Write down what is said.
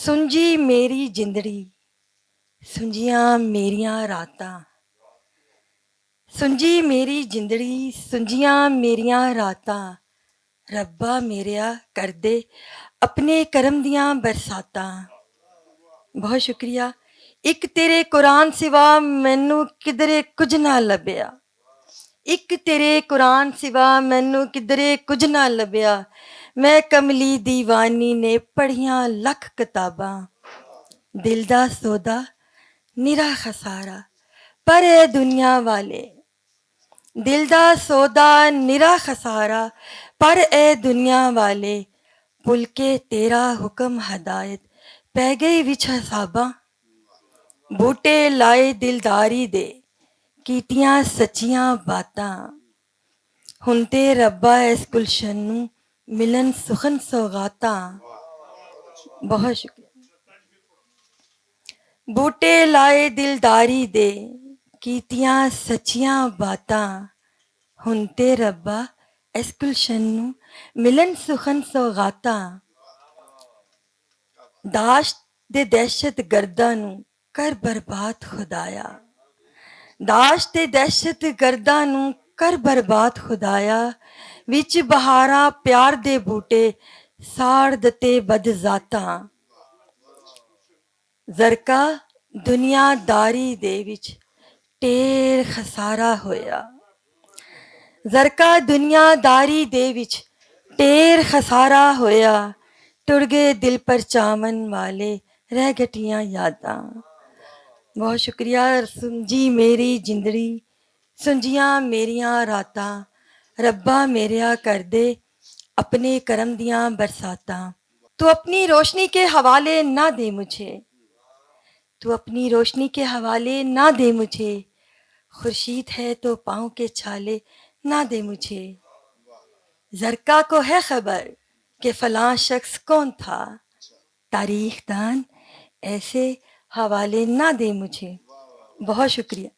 सुंजी मेरी जिंदड़ी सुंजियां मेरियां रातां सुंजी मेरी जिंदड़ी सुंजियां मेरियां रातां रब्बा मेरेया कर दे अपने करम दियां बरसातां। बहुत शुक्रिया। एक तेरे कुरान सिवा मैनू किधरे कुछ ना लभया। एक तेरे कुरान सिवा मैनू किधरे कुछ ना लभया। मैं कमली दीवानी ने पढ़ियां लख किताबां। दिल दा सौदा निरा खसारा पर ए दुनिया वाले। दिल दा सौदा निरा खसारा पर ए दुनिया वाले। भुल के तेरा हुक्म हदायत पै गई विच हसाबां। बूटे लाए दिलदारी दे कीतियां सच्चियां बातां। हुण ते रब्बा इस गुलशन नू मिलन सुखन सौगातां। बहुत शुक्रिया। बूटे लाए दिलदारी दे कीतियां सच्चियां बातां। हुण ते रब्बा इस गुलशन नू मिलन सुखन सौगातां। दाश्त दे दहशत गर्दां नू कर बर्बाद खुदाया। दाश्त दे दहशत गर्दां नू कर बर्बाद खुदाया। विच बहारां प्यार दे बूटे साड़ दिते बदजातां। जरका दुनियादारी दे विच ढेर खसारा होया। जरका दुनियादारी दे विच ढेर खसारा होया। टुर गए दिल परचावन वाले रह गठियां यादां। बहुत शुक्रिया। सुंजी मेरी जिंदड़ी सुंजियां मेरियां रातां रब्बा मेरेया कर दे अपने करम दियां बरसातां। तू अपनी रोशनी के हवाले ना दे मुझे। तू अपनी रोशनी के हवाले ना दे मुझे। खुर्शीद है तो पाँव के छाले ना दे मुझे। जरका को है खबर कि फलां शख्स कौन था। तारीख दान ऐसे हवाले ना दे मुझे। बहुत शुक्रिया।